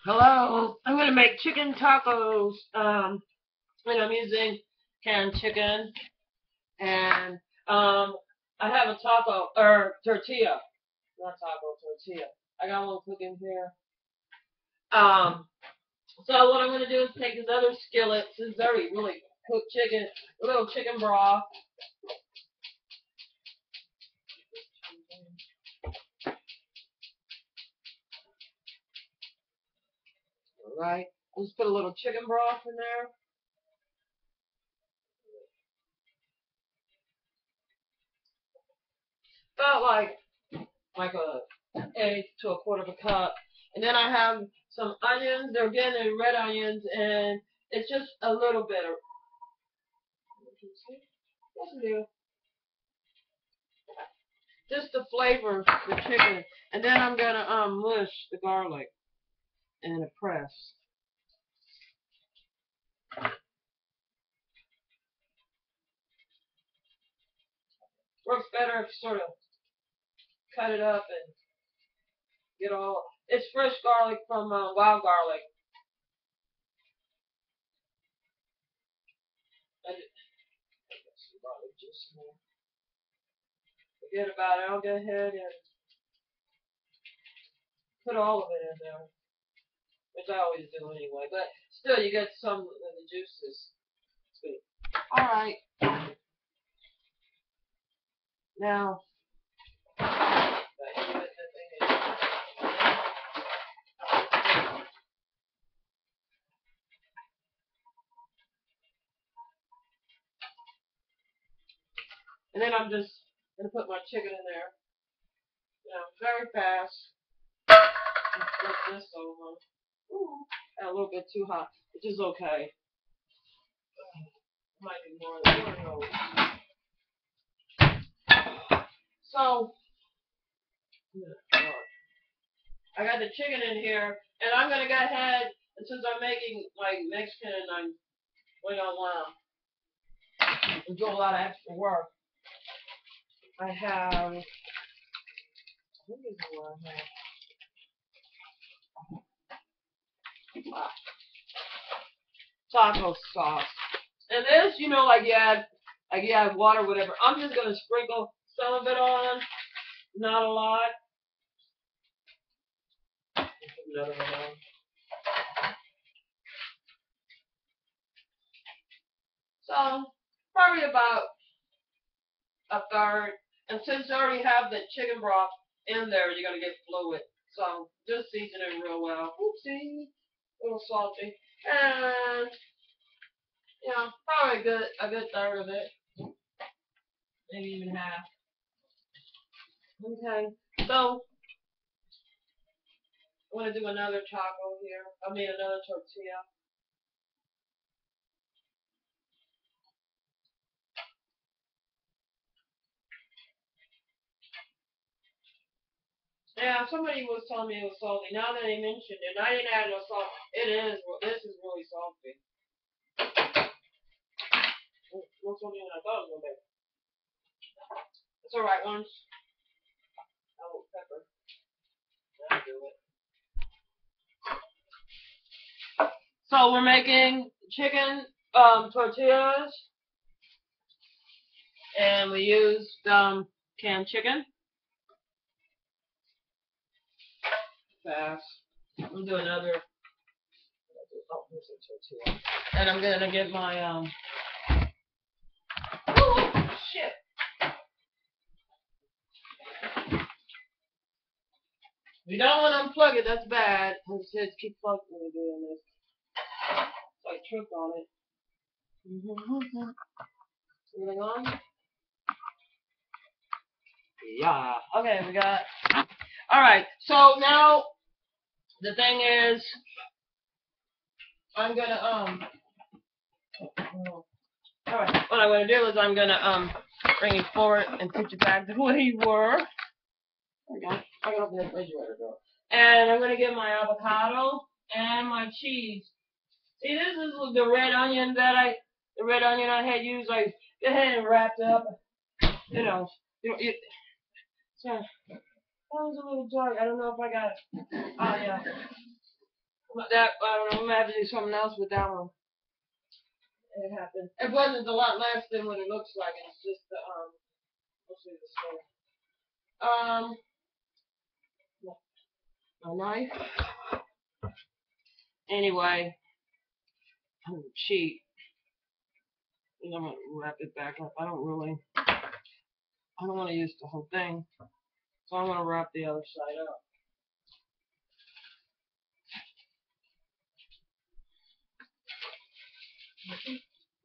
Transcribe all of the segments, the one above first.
Hello, I'm gonna make chicken tacos. And I'm using canned chicken, and I have a taco or tortilla, not taco tortilla. I got one cooking here. Um, so what I'm gonna do is take this other skillet. This is very really cooked chicken, a little chicken broth. All right, I'll just put a little chicken broth in there. About like a egg to a quarter of a cup. And then I have some onions. They're again they're red onions, and it's just a little bit of just to flavor the chicken. And then I'm gonna mush the garlic in a press. Works better if you sort of cut it up and get all. It's fresh garlic from wild garlic. I get some garlic juice in there. Forget about it. I'll go ahead and put all of it in there, which I always do anyway. But still, you get some of the juices. Sweet. All right. Now, and then I'm just gonna put my chicken in there. Very fast. Flip this over. Ooh, and a little bit too hot, which is okay. Might be more than one of those. So, I got the chicken in here, and I'm gonna go ahead. And since I'm making like Mexican, and we don't want to do a lot of extra work. I have. What is the one I have? Taco sauce. And this, like you add water, whatever. I'm just gonna sprinkle some of it on, not a lot. Another one on. So probably about a third. And since you already have the chicken broth in there, you're gonna get fluid. So just season it real well. Oopsie, a little salty, and probably a good third of it, maybe even half. Okay, so I want to do another taco here. Another tortilla. Yeah, somebody was telling me it was salty. Now that they mentioned it, and I didn't add no salt. It is. This is really salty. More salty than I thought it was gonna be. It's alright. Once I will pepper. I'll do it. So we're making chicken tortillas, and we used canned chicken. Fast. We'll do another. Oh, here's a tortilla. And I'm gonna get my Oh shit! If you don't want to unplug it, that's bad. It says keep plugged when you're doing this. So I tripped on it. Everything on? Yeah. Okay, we got. Alright, so now the thing is, I'm gonna, alright, what I'm gonna do is I'm gonna, bring you forward and put you back the way you were. There we go. I can open the refrigerator door. And I'm gonna get my avocado and my cheese. See, this is the red onion I had used. I go ahead and wrapped up. So that was a little dark. I don't know if I got it. Oh yeah. That I don't know. I'm gonna have to do something else with that one. It happened. It wasn't a lot less than what it looks like. It's just the mostly the skin. My knife. Anyway, I'm gonna cheat. I'm gonna wrap it back up. I don't want to use the whole thing, so I'm gonna wrap the other side up.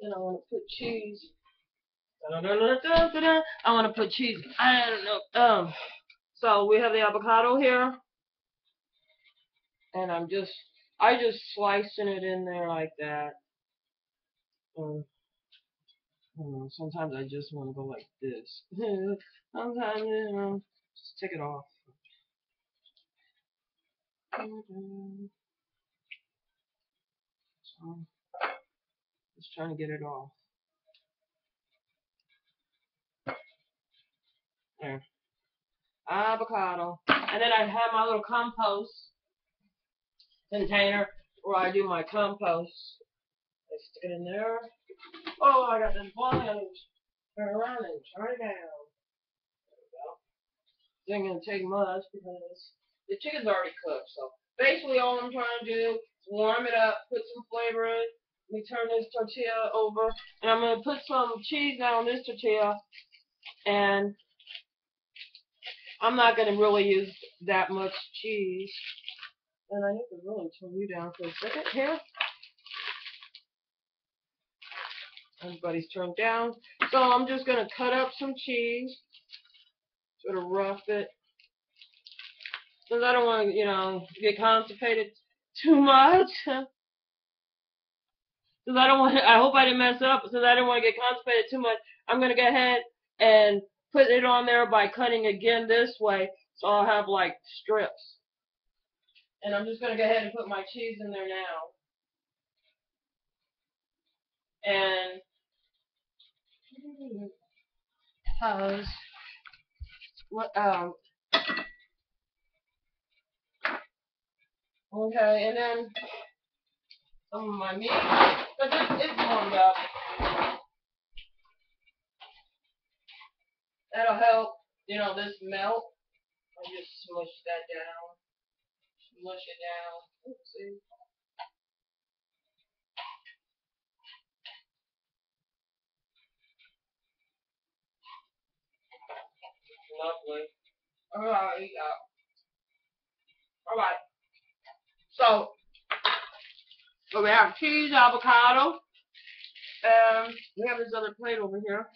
Then I want to put cheese. I want to put cheese. I don't know. So we have the avocado here, and I just slicing it in there like that. Sometimes I just want to go like this. Sometimes, just take it off. So, just trying to get it off. There. Avocado. And then I have my little compost container where I do my compost. I stick it in there. Oh, I got this ball. Turn around and turn it down. There we go. It ain't gonna take much because the chicken's already cooked. So basically all I'm trying to do is warm it up, put some flavor in it. Let me turn this tortilla over. And I'm gonna put some cheese down on this tortilla. And I'm not going to really use that much cheese. And I need to really turn you down for a second here. Everybody's turned down. So I'm just going to cut up some cheese. Sort of rough it. Because I don't want to, get constipated too much. Because I hope I didn't mess it up. Since I didn't want to get constipated too much, I'm going to go ahead and put it on there by cutting again this way. So I'll have like strips. And I'm just going to go ahead and put my cheese in there now. And okay, and then some of my meat, but it's warmed up. That'll help, this melt. I just smush that down. Smush it down. Oopsie. Lovely. Alright, Alright. So we have cheese, avocado, and we have this other plate over here.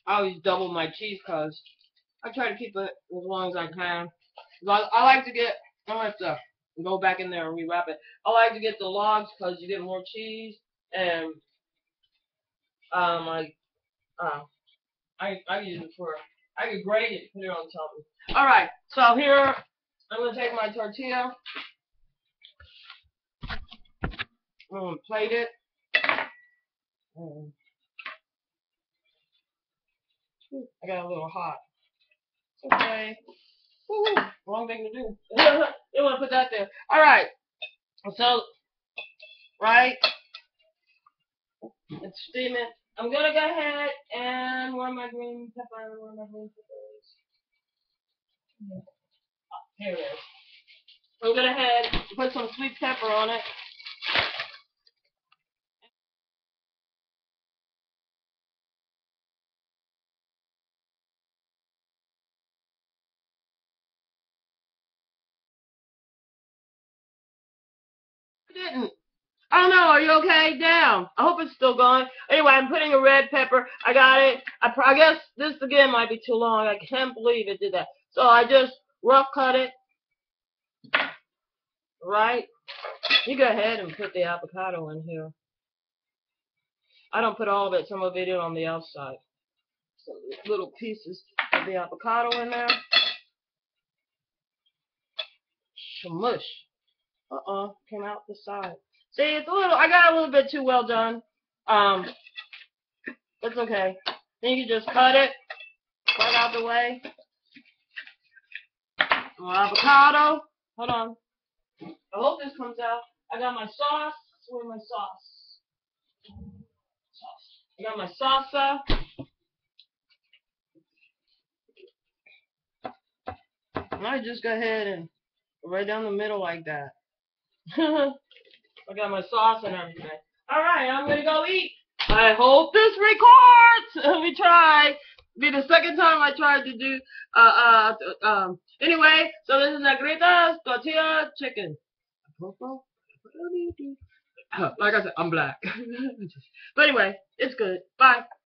I always double my cheese because I try to keep it as long as I can. I like to get, I don't have to go back in there and rewrap it. I like to get the logs because you get more cheese, and I use it I can grate it, put it on something. Alright, so here, I'm going to take my tortilla. I'm going to plate it. I got a little hot. It's okay. Woo, wrong thing to do. You want to put that there. Alright. So, right. It's steaming. I'm going to go ahead and where are my green peppers? Where are my green peppers? Oh, here it is. I'm going to go ahead and put some sweet pepper on it. Didn't. I don't know. Are you okay? Damn. I hope it's still going. Anyway, I'm putting a red pepper. I got it. I guess this again might be too long. I can't believe it did that. So I just rough cut it. Right. You go ahead and put the avocado in here. I don't put all of it. Some of it in on the outside. Some little pieces of the avocado in there. Smush. Came out the side. See, it's I got a little bit too well done. It's okay. Then you can just cut it right out the way. More avocado. Hold on. I hope this comes out. I got my sauce. Where's my sauce? I got my salsa. I just go ahead and right down the middle like that. I got my sauce and everything. Alright, I'm gonna go eat. I hope this records. We try. Be the second time I tried to do anyway, so this is Negrita's tortilla chicken. Like I said, I'm black. But anyway, it's good. Bye.